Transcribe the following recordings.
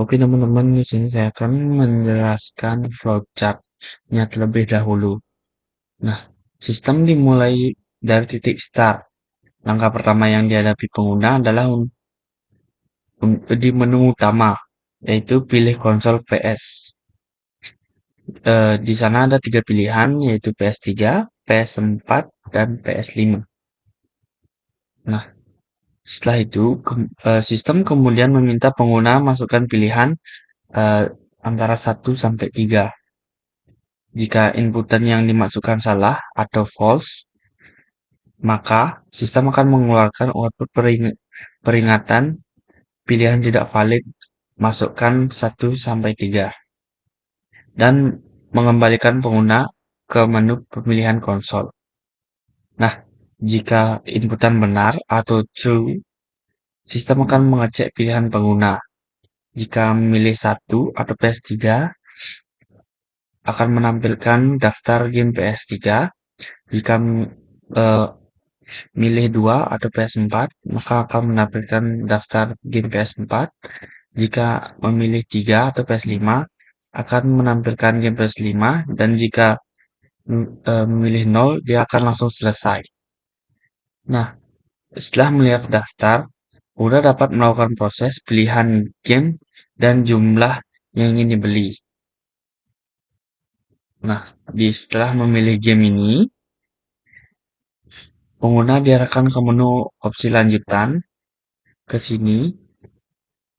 Oke teman-teman, di sini saya akan menjelaskan flowchart-nya terlebih dahulu. Nah, sistem dimulai dari titik start. Langkah pertama yang dihadapi pengguna adalah di menu utama, yaitu pilih konsol PS. Di sana ada 3 pilihan, yaitu PS3, PS4, dan PS5. Nah, setelah itu, sistem kemudian meminta pengguna masukkan pilihan eh, antara 1 sampai 3. Jika inputan yang dimasukkan salah atau false, maka sistem akan mengeluarkan output peringatan pilihan tidak valid, masukkan 1 sampai 3, dan mengembalikan pengguna ke menu pemilihan konsol. Nah, jika inputan benar atau true, sistem akan mengecek pilihan pengguna. Jika memilih 1 atau PS3, akan menampilkan daftar game PS3. Jika eh, milih 2 atau PS4, maka akan menampilkan daftar game PS4. Jika memilih 3 atau PS5, akan menampilkan game PS5. Dan jika memilih 0, dia akan langsung selesai. Nah, setelah melihat daftar, Anda dapat melakukan proses pilihan game dan jumlah yang ingin dibeli. Nah, setelah memilih game ini, pengguna diarahkan ke menu opsi lanjutan ke sini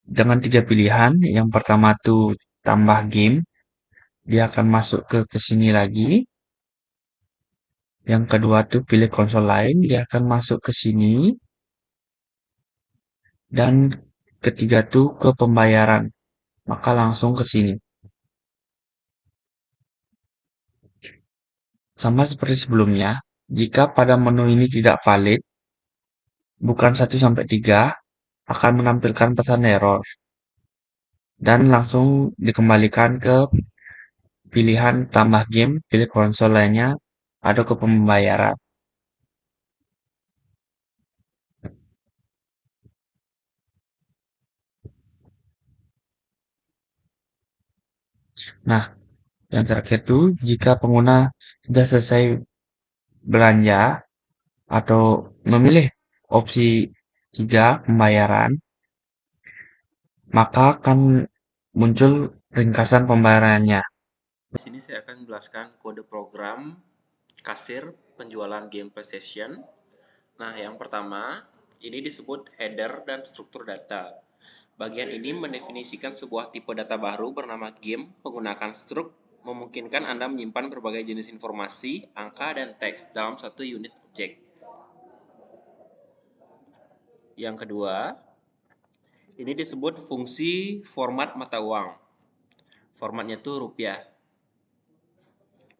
dengan 3 pilihan. Yang pertama tuh tambah game, dia akan masuk ke sini lagi. Yang kedua tuh pilih konsol lain, dia akan masuk ke sini. Dan ketiga tuh ke pembayaran, maka langsung ke sini. Sama seperti sebelumnya, jika pada menu ini tidak valid, bukan 1 sampai 3, akan menampilkan pesan error. Dan langsung dikembalikan ke pilihan tambah game, pilih konsol lainnya, atau ke pembayaran. Nah, yang terakhir tuh, jika pengguna sudah selesai belanja atau memilih opsi 3 pembayaran, maka akan muncul ringkasan pembayarannya. Di sini saya akan menjelaskan kode program kasir penjualan game PlayStation. Nah, yang pertama, ini disebut header dan struktur data. Bagian ini mendefinisikan sebuah tipe data baru bernama game menggunakan struk memungkinkan Anda menyimpan berbagai jenis informasi, angka, dan teks dalam satu unit objek. Yang kedua, ini disebut fungsi format mata uang. Formatnya itu rupiah.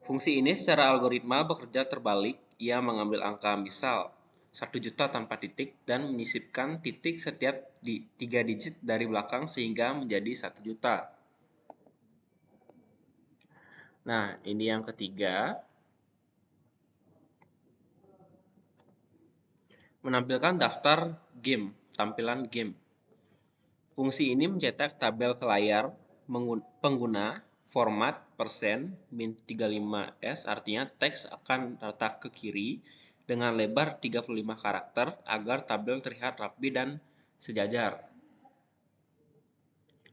Fungsi ini secara algoritma bekerja terbalik. Ia mengambil angka misal 1 juta tanpa titik dan menyisipkan titik setiap 3 digit dari belakang sehingga menjadi 1 juta. Nah, ini yang ketiga. Menampilkan daftar game, tampilan game. Fungsi ini mencetak tabel ke layar pengguna format persen min 35s, artinya teks akan terletak ke kiri dengan lebar 35 karakter agar tabel terlihat rapi dan sejajar.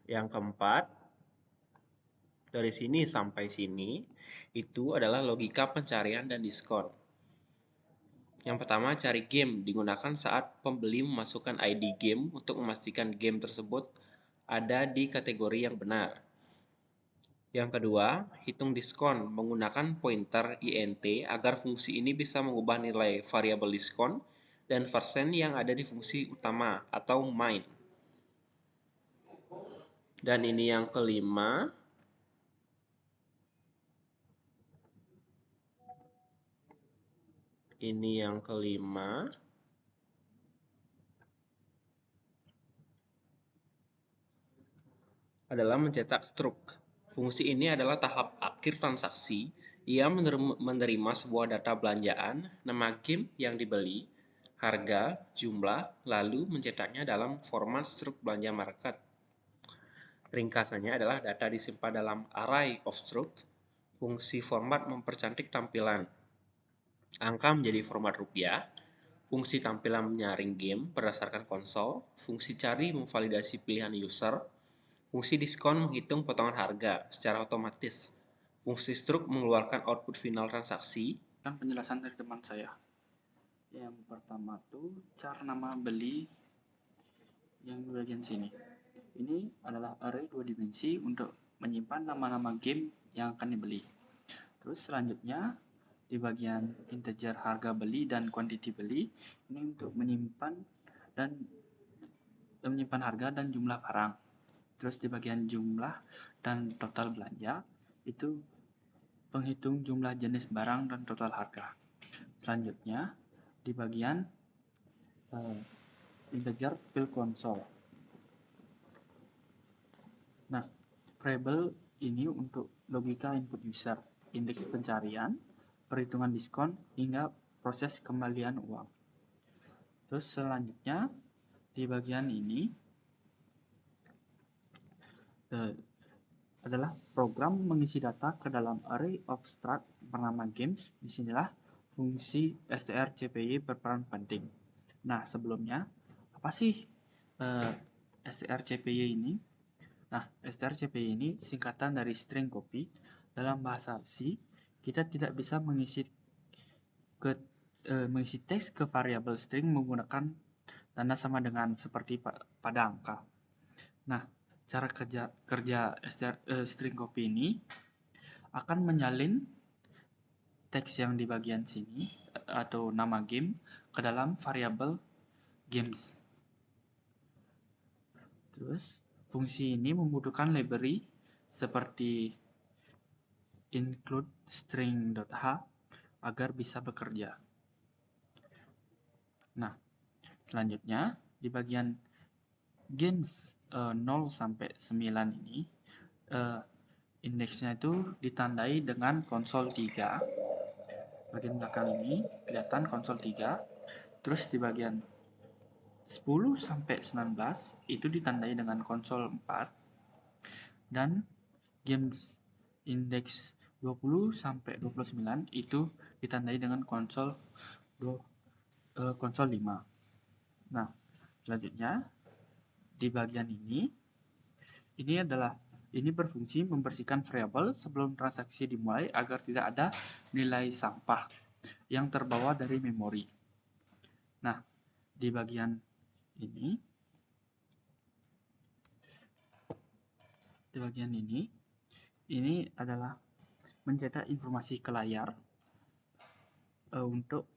Yang keempat, dari sini sampai sini itu adalah logika pencarian dan diskon. Yang pertama, cari game digunakan saat pembeli memasukkan ID game untuk memastikan game tersebut ada di kategori yang benar. Yang kedua, hitung diskon menggunakan pointer int agar fungsi ini bisa mengubah nilai variabel diskon dan persen yang ada di fungsi utama atau main. Dan ini yang kelima, adalah mencetak struk. Fungsi ini adalah tahap akhir transaksi. Ia menerima sebuah data belanjaan, nama game yang dibeli, harga, jumlah, lalu mencetaknya dalam format struk belanja market. Ringkasannya adalah data disimpan dalam array of struct. Fungsi format mempercantik tampilan. Angka menjadi format rupiah. Fungsi tampilan menyaring game berdasarkan konsol. Fungsi cari memvalidasi pilihan user. Fungsi diskon menghitung potongan harga secara otomatis. Fungsi struct mengeluarkan output final transaksi. Kan penjelasan dari teman saya. Yang pertama tuh cara nama beli yang di bagian sini. Ini adalah array 2 dimensi untuk menyimpan nama-nama game yang akan dibeli. Terus selanjutnya di bagian integer harga beli dan quantity beli ini untuk menyimpan harga dan jumlah barang. Terus di bagian jumlah dan total belanja itu penghitung jumlah jenis barang dan total harga. Selanjutnya di bagian integer fill console. Nah, variable ini untuk logika input user, indeks pencarian, perhitungan diskon, hingga proses kembalian uang. Terus selanjutnya di bagian ini adalah program mengisi data ke dalam array of struct bernama games. Disinilah fungsi strcpy berperan penting. Nah, sebelumnya apa sih strcpy ini? Nah, strcpy ini singkatan dari string copy. Dalam bahasa C, kita tidak bisa mengisi teks ke variabel string menggunakan tanda sama dengan seperti pada angka. Nah, cara kerja string copy ini akan menyalin teks yang di bagian sini atau nama game ke dalam variabel games. Terus fungsi ini membutuhkan library seperti include string.h agar bisa bekerja. Nah, selanjutnya di bagian games 0 sampai 9 ini indeksnya itu ditandai dengan konsol 3. Bagian belakang ini kelihatan konsol 3. Terus di bagian 10 sampai 19 itu ditandai dengan konsol 4. Dan games indeks 20 sampai 29 itu ditandai dengan konsol 5. Nah, selanjutnya di bagian ini berfungsi membersihkan variabel sebelum transaksi dimulai agar tidak ada nilai sampah yang terbawa dari memori. Nah, di bagian ini adalah mencetak informasi ke layar untuk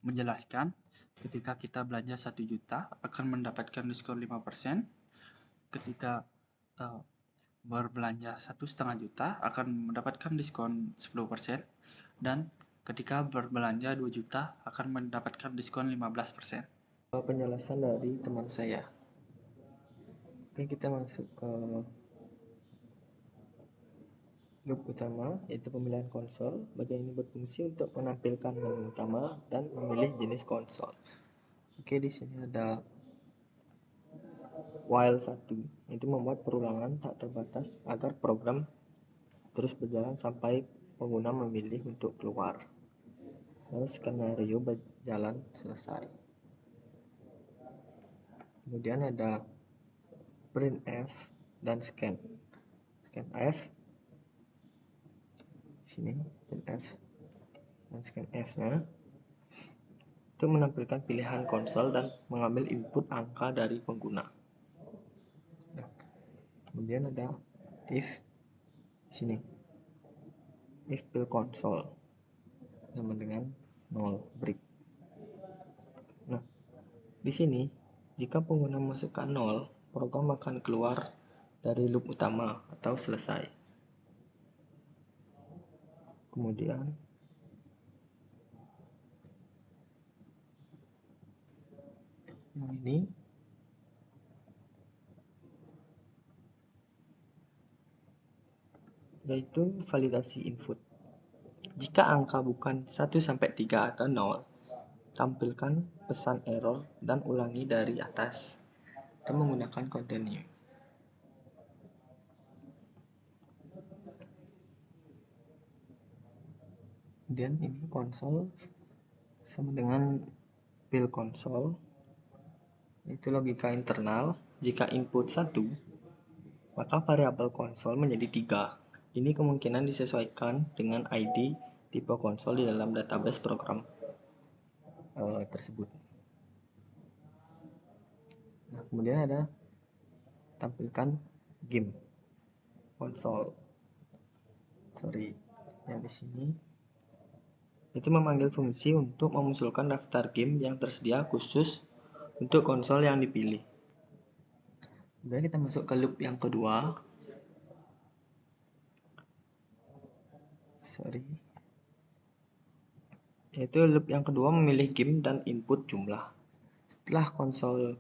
menjelaskan ketika kita belanja 1 juta akan mendapatkan diskon 5%, ketika berbelanja 1,5 juta akan mendapatkan diskon 10%, dan ketika berbelanja 2 juta akan mendapatkan diskon 15%. Penjelasan dari teman saya. Oke, kita masuk ke loop utama, yaitu pemilihan konsol. Bagian ini berfungsi untuk menampilkan menu utama dan memilih jenis konsol. Oke, di sini ada while 1, itu membuat perulangan tak terbatas agar program terus berjalan sampai pengguna memilih untuk keluar. Lalu skenario berjalan selesai. Kemudian ada printf dan scanf. Sini printf dan scanf-nya itu menampilkan pilihan konsol dan mengambil input angka dari pengguna. Nah, kemudian ada if sini, if fill console sama dengan 0 break. Nah, di sini jika pengguna memasukkan 0, program akan keluar dari loop utama atau selesai. Kemudian ini yaitu validasi input. Jika angka bukan 1 sampai 3 atau 0, tampilkan pesan error dan ulangi dari atas dan menggunakan continue. Kemudian ini konsol sama dengan pil konsol, itu logika internal. Jika input 1, maka variabel konsol menjadi 3. Ini kemungkinan disesuaikan dengan ID tipe konsol di dalam database program tersebut. Nah, kemudian ada tampilkan game konsol. Yang di sini itu memanggil fungsi untuk memunculkan daftar game yang tersedia khusus untuk konsol yang dipilih. Kemudian kita masuk ke loop yang kedua. Yaitu loop yang kedua memilih game dan input jumlah. Setelah konsol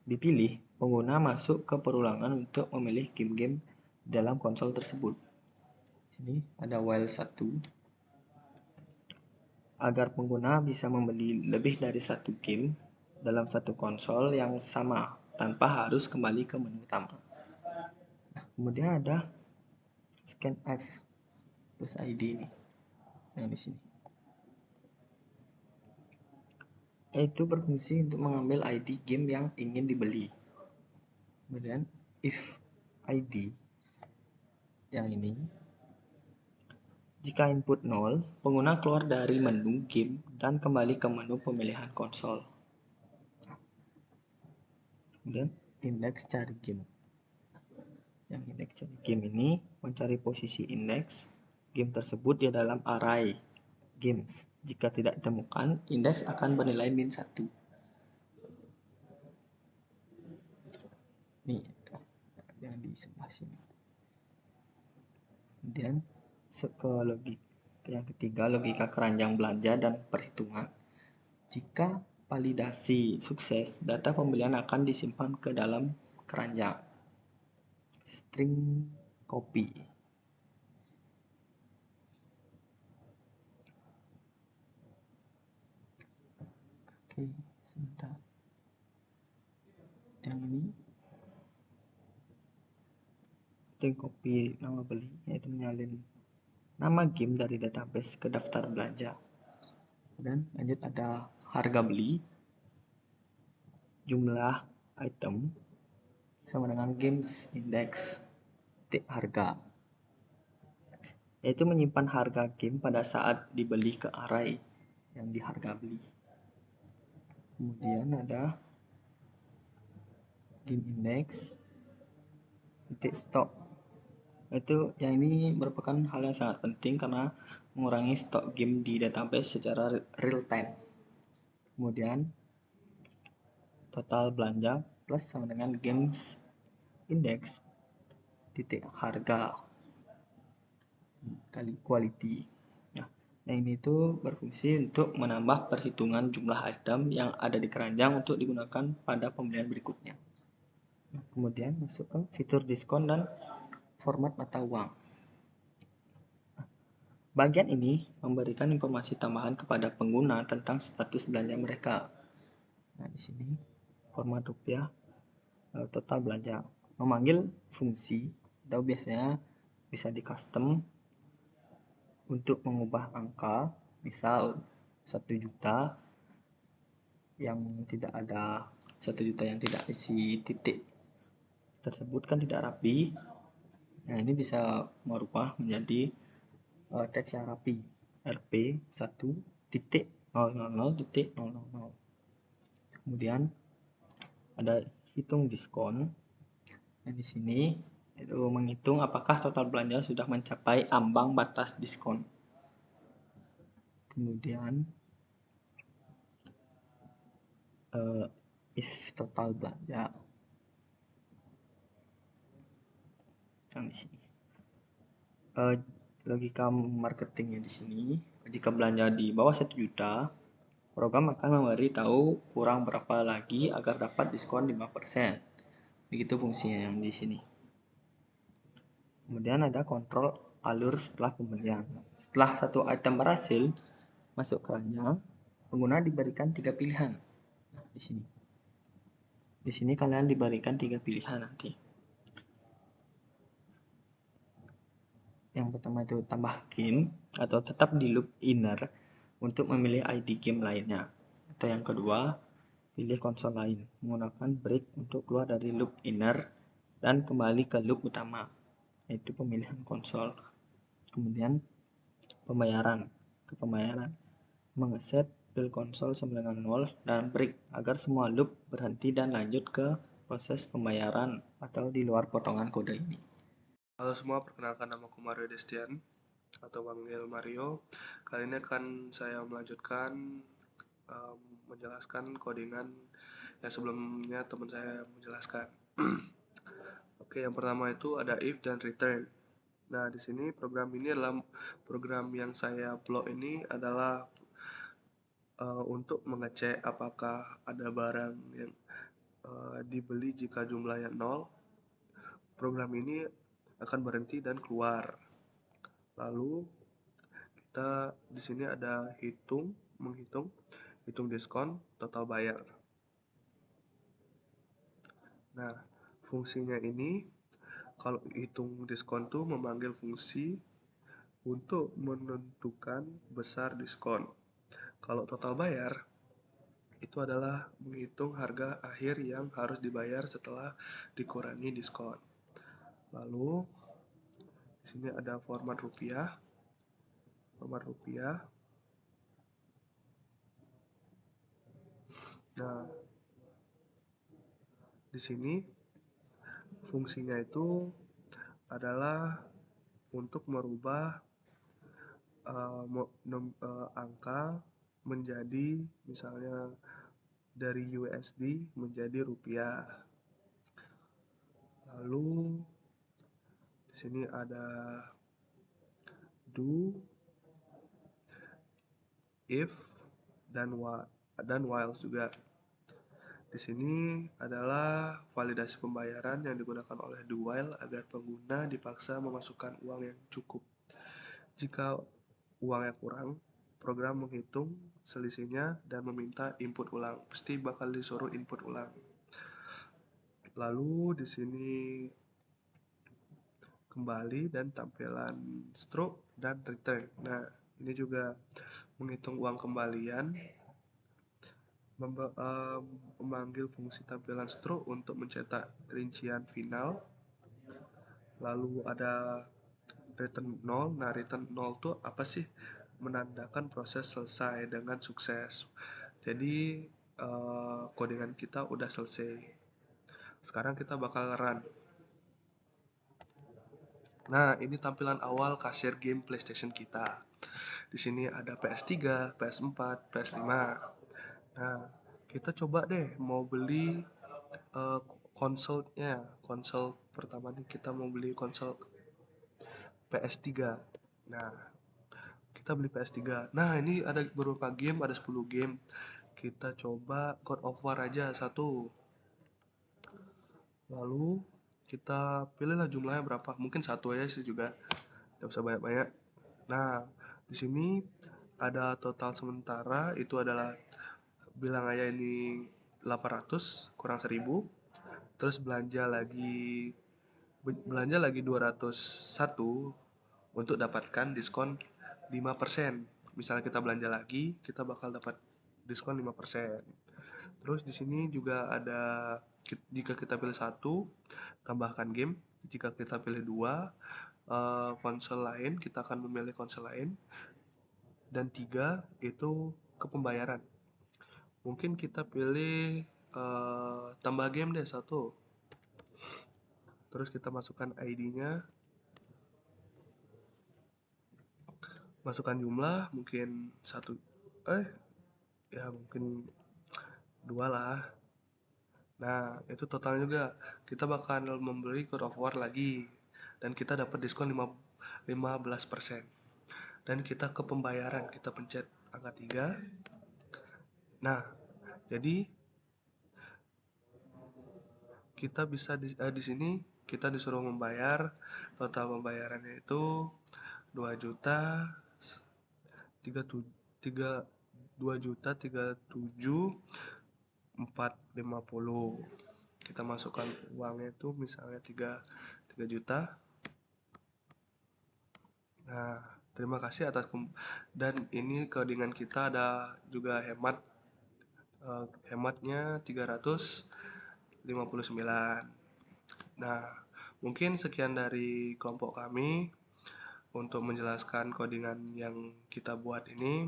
dipilih, pengguna masuk ke perulangan untuk memilih game-game dalam konsol tersebut. Sini ada while 1. Agar pengguna bisa membeli lebih dari satu game dalam satu konsol yang sama tanpa harus kembali ke menu utama. Nah, kemudian ada scanf plus ID ini yang di sini. Itu berfungsi untuk mengambil ID game yang ingin dibeli. Kemudian if ID yang ini, jika input 0, pengguna keluar dari menu game dan kembali ke menu pemilihan konsol. Kemudian indeks cari game. Yang indeks cari game ini mencari posisi indeks game tersebut di dalam array game. Jika tidak ditemukan, indeks akan bernilai -1. Ini yang di sebelah sini. Kemudian ke logika yang ketiga, logika keranjang belanja dan perhitungan. Jika validasi sukses, data pembelian akan disimpan ke dalam keranjang string copy. Oke, sebentar. Yang ini string copy nama beli, yaitu menyalin nama game dari database ke daftar belanja. Dan lanjut ada harga beli, jumlah item sama dengan games index titik harga, yaitu menyimpan harga game pada saat dibeli ke array yang di harga beli. Kemudian ada game index titik stok, itu yang ini merupakan hal yang sangat penting karena mengurangi stok game di database secara real time. Kemudian total belanja plus sama dengan games index titik harga kali quality. Nah, yang ini tuh berfungsi untuk menambah perhitungan jumlah item yang ada di keranjang untuk digunakan pada pembelian berikutnya. Nah, kemudian masuk ke fitur diskon dan format mata uang. Nah, bagian ini memberikan informasi tambahan kepada pengguna tentang status belanja mereka. Nah, di sini format rupiah, total belanja, memanggil fungsi atau biasanya bisa di custom untuk mengubah angka, misal 1 juta yang tidak ada 1 juta yang tidak isi titik tersebut kan tidak rapi. Nah, ini bisa merubah menjadi teks yang rapi, rp 1.000.000. Kemudian ada hitung diskon. Nah, di sini itu menghitung apakah total belanja sudah mencapai ambang batas diskon. Kemudian if total belanja yang di sini. Logika marketingnya di sini, jika belanja di bawah 1 juta, program akan memberitahu kurang berapa lagi agar dapat diskon 5%. Begitu fungsinya yang di sini. Kemudian ada kontrol alur setelah pembelian. Setelah satu item berhasil masuk keranjang, pengguna diberikan 3 pilihan. Nah, di sini. Di sini kalian diberikan 3 pilihan nanti. Yang pertama itu tambah game atau tetap di loop inner untuk memilih ID game lainnya. Atau yang kedua, pilih konsol lain menggunakan break untuk keluar dari loop inner dan kembali ke loop utama, yaitu pemilihan konsol. Kemudian pembayaran. Mengeset pil konsol sama dengan 0 dan break agar semua loop berhenti dan lanjut ke proses pembayaran atau di luar potongan kode ini. Halo semua, perkenalkan nama aku Mario Destian atau panggil Mario. Kali ini akan saya melanjutkan menjelaskan codingan yang sebelumnya teman saya menjelaskan. Oke, yang pertama itu ada if dan return. Nah, di sini program ini adalah program yang saya upload ini adalah untuk mengecek apakah ada barang yang dibeli jika jumlahnya 0. Program ini akan berhenti dan keluar. Lalu kita di sini ada hitung diskon, total bayar. Nah, fungsinya ini kalau hitung diskon tuh memanggil fungsi untuk menentukan besar diskon. Kalau total bayar itu adalah menghitung harga akhir yang harus dibayar setelah dikurangi diskon. Lalu di sini ada format rupiah. Nah, di sini fungsinya itu adalah untuk merubah angka menjadi misalnya dari USD menjadi rupiah. Lalu di sini ada do, if, dan while juga. Di sini adalah validasi pembayaran yang digunakan oleh do while agar pengguna dipaksa memasukkan uang yang cukup. Jika uangnya kurang, program menghitung selisihnya dan meminta input ulang. Pasti bakal disuruh input ulang. Lalu di sini kembali dan tampilan stroke dan return. Nah, ini juga menghitung uang kembalian, memanggil fungsi tampilan stroke untuk mencetak rincian final. Lalu ada return 0. Nah, return 0 itu apa sih? Menandakan proses selesai dengan sukses. Jadi codingan kita udah selesai. Sekarang kita bakal run. Nah, ini tampilan awal kasir game PlayStation kita. Di sini ada PS3, PS4, PS5. Nah, kita coba deh mau beli konsolnya. Konsol pertama nih kita mau beli konsol PS3. Nah, kita beli PS3. Nah, ini ada beberapa game, ada 10 game. Kita coba God of War aja satu. Lalu kita pilihlah jumlahnya berapa. Mungkin satu aja sih juga. Tidak usah banyak-banyak. Nah, di sini ada total sementara itu adalah bilang aja ini 800 kurang 1000. Terus belanja lagi 201 untuk dapatkan diskon 5%. Misalnya kita belanja lagi, kita bakal dapat diskon 5%. Terus di sini juga ada jika kita pilih satu, tambahkan game. Jika kita pilih dua, konsol lain, kita akan memilih konsol lain. Dan 3 itu ke pembayaran. Mungkin kita pilih tambah game deh satu. Terus kita masukkan ID-nya. Masukkan jumlah mungkin mungkin 2 lah. Nah, itu total juga. Kita bakal membeli God of War lagi. Dan kita dapat diskon 15%. Dan kita ke pembayaran, kita pencet angka 3. Nah, jadi kita bisa di sini kita disuruh membayar. Total pembayarannya itu 2.37.450. Kita masukkan uangnya itu misalnya 3 juta. Nah, terima kasih atas dan ini codingan kita ada juga hematnya 359. Nah, mungkin sekian dari kelompok kami untuk menjelaskan codingan yang kita buat ini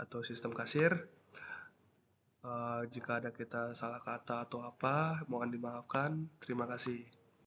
atau sistem kasir. Jika ada kita salah kata atau apa, mohon dimaafkan. Terima kasih.